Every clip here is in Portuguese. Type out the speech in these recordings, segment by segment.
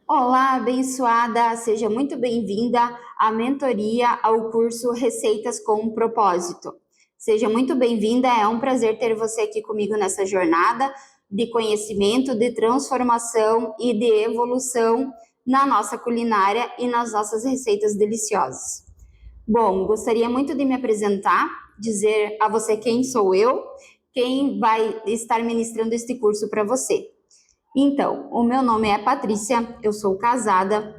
Olá, abençoada, seja muito bem-vinda à mentoria ao curso Receitas com um Propósito. Seja muito bem-vinda, é um prazer ter você aqui comigo nessa jornada de conhecimento, de transformação e de evolução na nossa culinária e nas nossas receitas deliciosas. Bom, gostaria muito de me apresentar, dizer a você quem sou eu, quem vai estar ministrando este curso para você. Então, o meu nome é Patrícia, eu sou casada,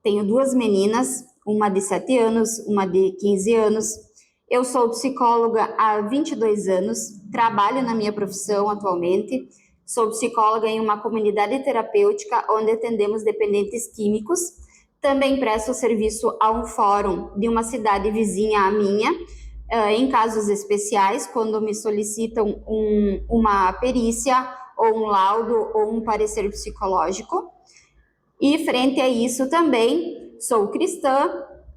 tenho duas meninas, uma de 7 anos, uma de 15 anos. Eu sou psicóloga há 22 anos, trabalho na minha profissão atualmente. Sou psicóloga em uma comunidade terapêutica onde atendemos dependentes químicos. Também presto serviço a um fórum de uma cidade vizinha à minha, em casos especiais, quando me solicitam uma perícia ou um laudo ou um parecer psicológico. E frente a isso também sou cristã,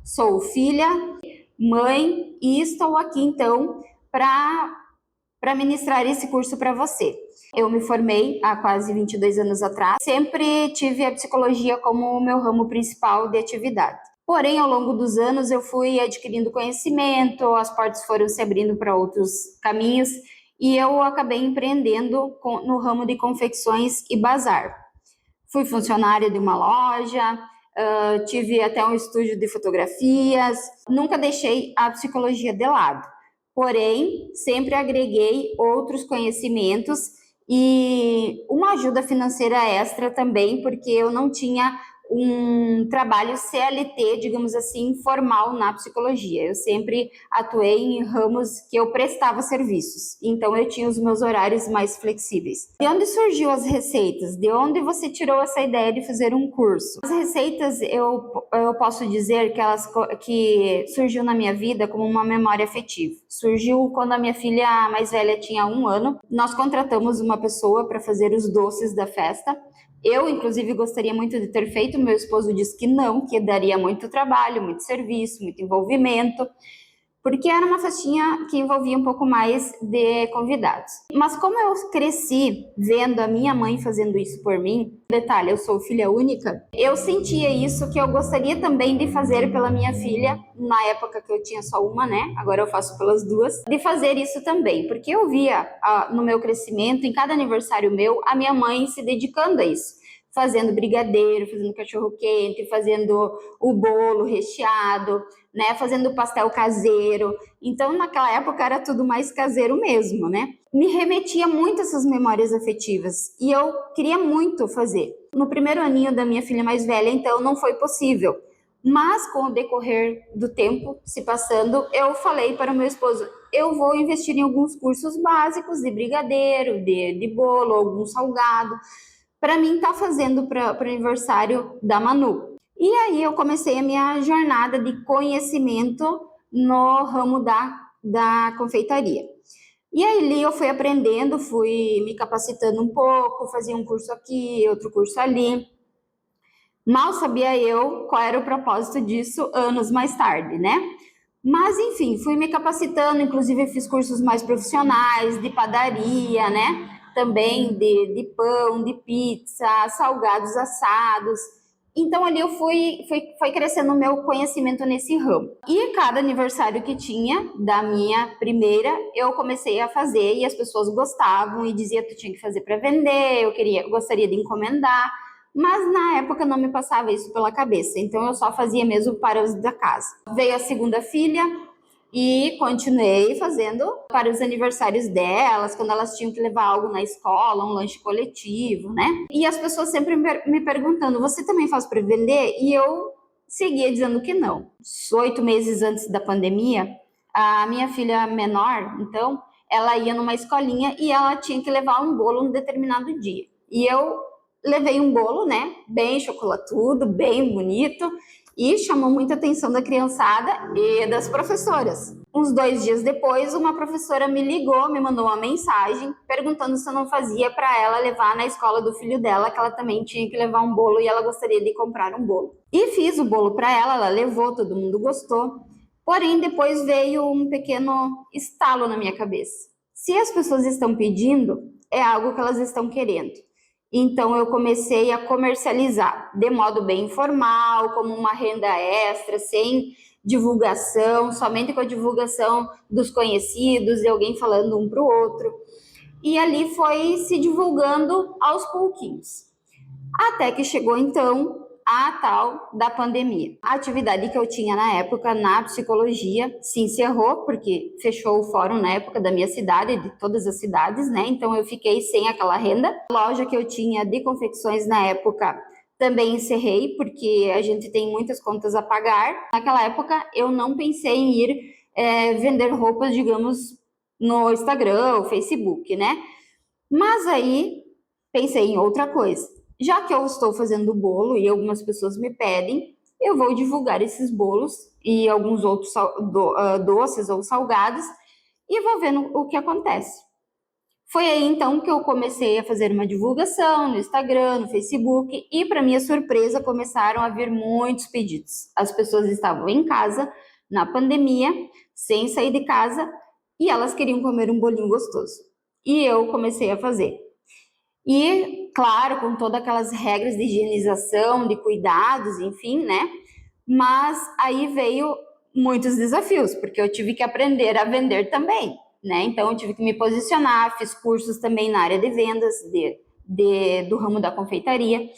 sou filha, mãe e estou aqui então para ministrar esse curso para você. Eu me formei há quase 22 anos atrás, sempre tive a psicologia como o meu ramo principal de atividade. Porém, ao longo dos anos, eu fui adquirindo conhecimento, as portas foram se abrindo para outros caminhos e eu acabei empreendendo no ramo de confecções e bazar. Fui funcionária de uma loja, tive até um estúdio de fotografias, nunca deixei a psicologia de lado. Porém, sempre agreguei outros conhecimentos e uma ajuda financeira extra também, porque eu não tinha um trabalho CLT, digamos assim, formal na psicologia. Eu sempre atuei em ramos que eu prestava serviços, então eu tinha os meus horários mais flexíveis. De onde surgiu as receitas? De onde você tirou essa ideia de fazer um curso? As receitas, eu posso dizer que surgiu na minha vida como uma memória afetiva. Surgiu quando a minha filha mais velha tinha 1 ano. Nós contratamos uma pessoa para fazer os doces da festa. Eu, inclusive, gostaria muito de ter feito, meu esposo disse que não, que daria muito trabalho, muito serviço, muito envolvimento, porque era uma festinha que envolvia um pouco mais de convidados. Mas como eu cresci vendo a minha mãe fazendo isso por mim, detalhe, eu sou filha única, eu sentia isso que eu gostaria também de fazer pela minha filha, na época que eu tinha só uma, né? Agora eu faço pelas duas, de fazer isso também, porque eu via no meu crescimento, em cada aniversário meu, a minha mãe se dedicando a isso. Fazendo brigadeiro, fazendo cachorro-quente, fazendo o bolo recheado, né, fazendo pastel caseiro. Então, naquela época era tudo mais caseiro mesmo, né? Me remetia muito a essas memórias afetivas e eu queria muito fazer. No primeiro aninho da minha filha mais velha, então, não foi possível. Mas com o decorrer do tempo se passando, eu falei para o meu esposo, eu vou investir em alguns cursos básicos de brigadeiro, de bolo, algum salgado, para mim estar fazendo para o aniversário da Manu. E aí eu comecei a minha jornada de conhecimento no ramo da confeitaria. E aí eu fui aprendendo, fui me capacitando um pouco, fazia um curso aqui, outro curso ali. Mal sabia eu qual era o propósito disso anos mais tarde, né? Mas, enfim, fui me capacitando, inclusive fiz cursos mais profissionais, de padaria, né? Também de pão, de pizza, salgados assados. Então, ali eu foi crescendo o meu conhecimento nesse ramo. E cada aniversário que tinha, da minha primeira, eu comecei a fazer e as pessoas gostavam e diziam que tinha que fazer para vender, eu gostaria de encomendar. Mas na época não me passava isso pela cabeça, então eu só fazia mesmo para os da casa. Veio a segunda filha e continuei fazendo para os aniversários delas, quando elas tinham que levar algo na escola, um lanche coletivo, né? E as pessoas sempre me perguntando, você também faz para vender? E eu seguia dizendo que não. 8 meses antes da pandemia, a minha filha menor, então, ela ia numa escolinha e ela tinha que levar um bolo num determinado dia. E eu levei um bolo, né, bem chocolatudo, bem bonito, e chamou muita atenção da criançada e das professoras. Uns 2 dias depois, uma professora me ligou, me mandou uma mensagem perguntando se eu não fazia para ela levar na escola do filho dela, que ela também tinha que levar um bolo e ela gostaria de comprar um bolo. E fiz o bolo para ela levou, todo mundo gostou. Porém, depois veio um pequeno estalo na minha cabeça. Se as pessoas estão pedindo, é algo que elas estão querendo. Então eu comecei a comercializar de modo bem informal, como uma renda extra, sem divulgação, somente com a divulgação dos conhecidos, de alguém falando um para o outro. E ali foi se divulgando aos pouquinhos. Até que chegou então a tal da pandemia. A atividade que eu tinha na época na psicologia se encerrou, porque fechou o fórum na época da minha cidade, de todas as cidades, né? Então eu fiquei sem aquela renda. A loja que eu tinha de confecções na época também encerrei, porque a gente tem muitas contas a pagar. Naquela época eu não pensei em ir vender roupas, digamos, no Instagram ou Facebook, né? Mas aí pensei em outra coisa. Já que eu estou fazendo bolo e algumas pessoas me pedem, eu vou divulgar esses bolos e alguns outros doces ou salgados e vou vendo o que acontece. Foi aí então que eu comecei a fazer uma divulgação no Instagram, no Facebook e, para minha surpresa, começaram a vir muitos pedidos. As pessoas estavam em casa, na pandemia, sem sair de casa e elas queriam comer um bolinho gostoso. E eu comecei a fazer. E, claro, com todas aquelas regras de higienização, de cuidados, enfim, né? Mas aí veio muitos desafios, porque eu tive que aprender a vender também, né? Então eu tive que me posicionar, fiz cursos também na área de vendas do ramo da confeitaria.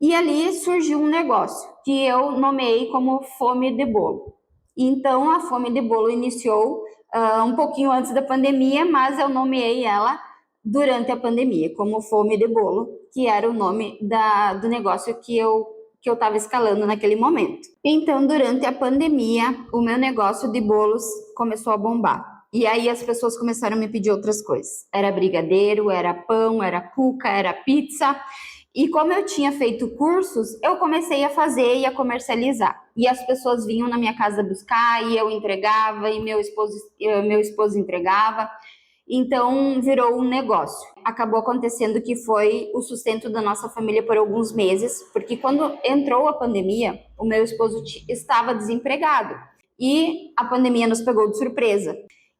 E ali surgiu um negócio que eu nomeei como Fome de Bolo. Então a Fome de Bolo iniciou um pouquinho antes da pandemia, mas eu nomeei ela durante a pandemia como Fome de Bolo, que era o nome do negócio que eu estava escalando naquele momento. Então, durante a pandemia, o meu negócio de bolos começou a bombar. E aí as pessoas começaram a me pedir outras coisas. Era brigadeiro, era pão, era cuca, era pizza. E como eu tinha feito cursos, eu comecei a fazer e a comercializar. E as pessoas vinham na minha casa buscar, e eu entregava, e meu esposo entregava. Então, virou um negócio. Acabou acontecendo que foi o sustento da nossa família por alguns meses, porque quando entrou a pandemia, o meu esposo estava desempregado. E a pandemia nos pegou de surpresa.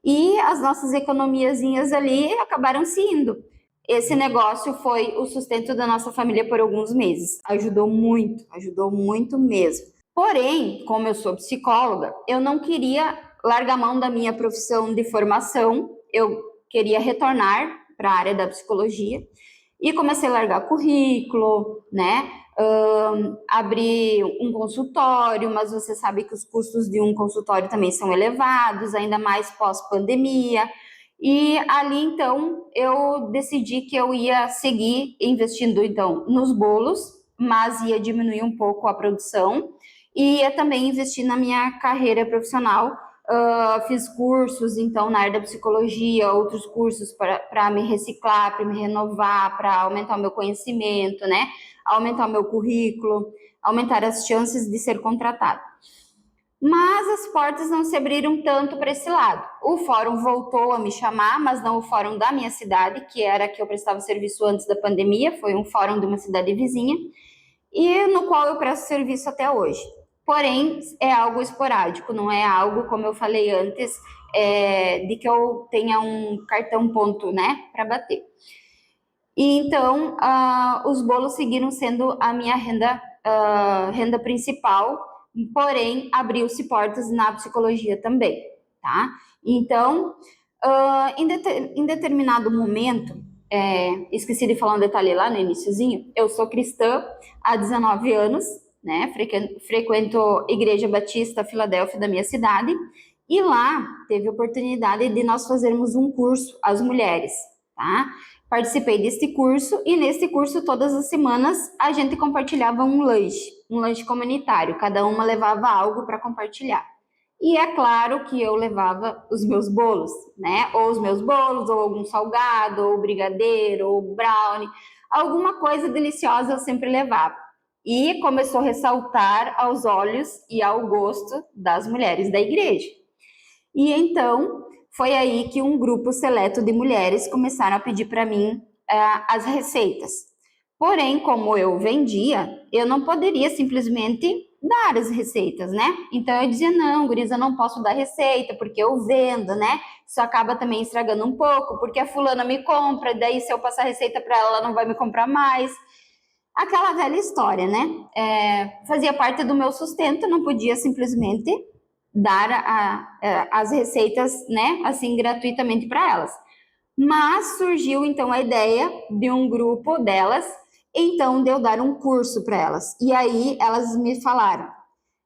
E as nossas economiazinhas ali acabaram se indo. Esse negócio foi o sustento da nossa família por alguns meses. Ajudou muito mesmo. Porém, como eu sou psicóloga, eu não queria largar mão da minha profissão de formação. Eu queria retornar para a área da psicologia e comecei a largar currículo, né? Abri um consultório, mas você sabe que os custos de um consultório também são elevados, ainda mais pós-pandemia. E ali, então, eu decidi que eu ia seguir investindo, então, nos bolos, mas ia diminuir um pouco a produção e ia também investir na minha carreira profissional. Fiz cursos, então, na área da psicologia, outros cursos para me reciclar, para me renovar, para aumentar o meu conhecimento, né? Aumentar o meu currículo, aumentar as chances de ser contratado. Mas as portas não se abriram tanto para esse lado. O fórum voltou a me chamar, mas não o fórum da minha cidade, que era que eu prestava serviço antes da pandemia, foi um fórum de uma cidade vizinha, e no qual eu presto serviço até hoje. Porém, é algo esporádico, não é algo, como eu falei antes, de que eu tenha um cartão ponto, né, para bater. E então, os bolos seguiram sendo a minha renda principal, porém, abriu-se portas na psicologia também, tá? Então, em determinado momento, esqueci de falar um detalhe lá no iniciozinho, eu sou cristã há 19 anos, né? Frequento Igreja Batista Filadélfia da minha cidade, e lá teve a oportunidade de nós fazermos um curso, as mulheres, tá? Participei deste curso e neste curso todas as semanas a gente compartilhava um lanche comunitário, cada uma levava algo para compartilhar. E é claro que eu levava os meus bolos, né? Ou os meus bolos, ou algum salgado, ou brigadeiro, ou brownie, alguma coisa deliciosa eu sempre levava. E começou a ressaltar aos olhos e ao gosto das mulheres da igreja. E então foi aí que um grupo seleto de mulheres começaram a pedir para mim as receitas. Porém, como eu vendia, eu não poderia simplesmente dar as receitas, né? Então eu dizia, não, gurias, eu não posso dar receita, porque eu vendo, né? Isso acaba também estragando um pouco, porque a fulana me compra, daí se eu passar receita para ela, ela não vai me comprar mais. Aquela velha história, né? Fazia parte do meu sustento, não podia simplesmente dar as receitas, né, assim, gratuitamente para elas. Mas surgiu então a ideia de um grupo delas, então de eu dar um curso para elas. E aí elas me falaram: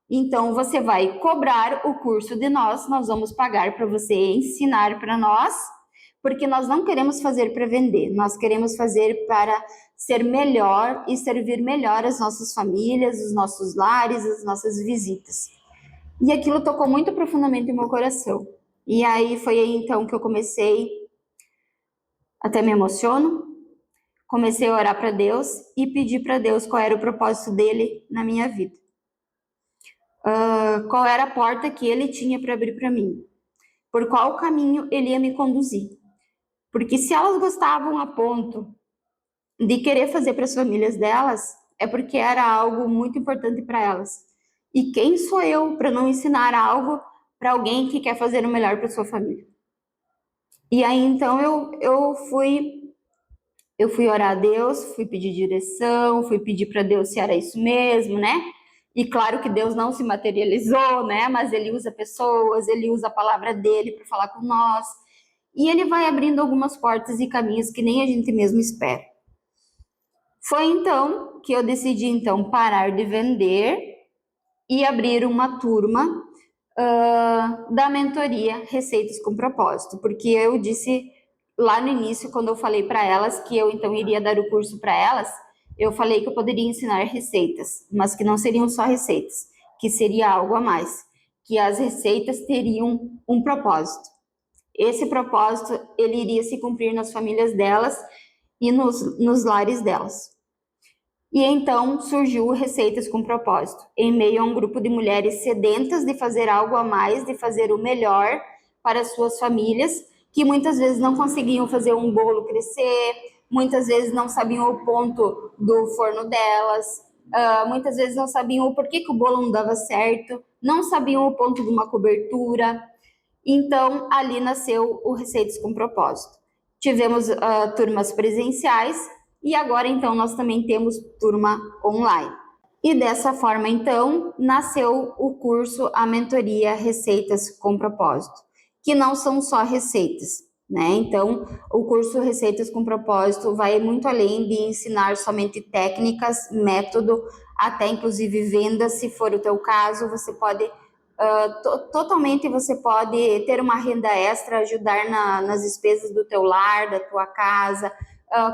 então você vai cobrar o curso de nós vamos pagar para você ensinar para nós, porque nós não queremos fazer para vender, nós queremos fazer para ser melhor e servir melhor as nossas famílias, os nossos lares, as nossas visitas. E aquilo tocou muito profundamente no meu coração. E aí foi aí então que eu comecei, até me emociono, comecei a orar para Deus e pedir para Deus qual era o propósito dele na minha vida. Qual era a porta que ele tinha para abrir para mim, por qual caminho ele ia me conduzir. Porque se elas gostavam a ponto de querer fazer para as famílias delas, é porque era algo muito importante para elas. E quem sou eu para não ensinar algo para alguém que quer fazer o melhor para sua família? E aí então eu fui orar a Deus, fui pedir direção, fui pedir para Deus se era isso mesmo, né? E claro que Deus não se materializou, né? Mas ele usa pessoas, ele usa a palavra dele para falar com nós. E ele vai abrindo algumas portas e caminhos que nem a gente mesmo espera. Foi então que eu decidi então parar de vender e abrir uma turma da mentoria Receitas com Propósito, porque eu disse lá no início, quando eu falei para elas que eu então iria dar o curso para elas, eu falei que eu poderia ensinar receitas, mas que não seriam só receitas, que seria algo a mais, que as receitas teriam um propósito. Esse propósito, ele iria se cumprir nas famílias delas e nos lares delas. E então surgiu Receitas com Propósito, em meio a um grupo de mulheres sedentas de fazer algo a mais, de fazer o melhor para as suas famílias, que muitas vezes não conseguiam fazer um bolo crescer, muitas vezes não sabiam o ponto do forno delas, muitas vezes não sabiam o porquê que o bolo não dava certo, não sabiam o ponto de uma cobertura. Então, ali nasceu o Receitas com Propósito. Tivemos turmas presenciais e agora, então, nós também temos turma online. E dessa forma, então, nasceu o curso, a mentoria Receitas com Propósito, que não são só receitas, né? Então, o curso Receitas com Propósito vai muito além de ensinar somente técnicas, método, até inclusive vendas, se for o teu caso, você pode totalmente você pode ter uma renda extra, ajudar nas despesas do teu lar, da tua casa,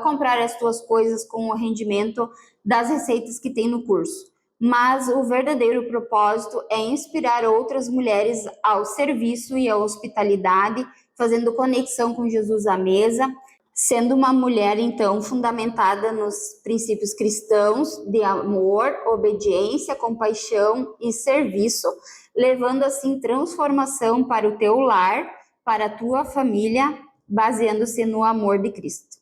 comprar as tuas coisas com o rendimento das receitas que tem no curso. Mas o verdadeiro propósito é inspirar outras mulheres ao serviço e à hospitalidade, fazendo conexão com Jesus à mesa, sendo uma mulher, então, fundamentada nos princípios cristãos de amor, obediência, compaixão e serviço, levando assim transformação para o teu lar, para a tua família, baseando-se no amor de Cristo.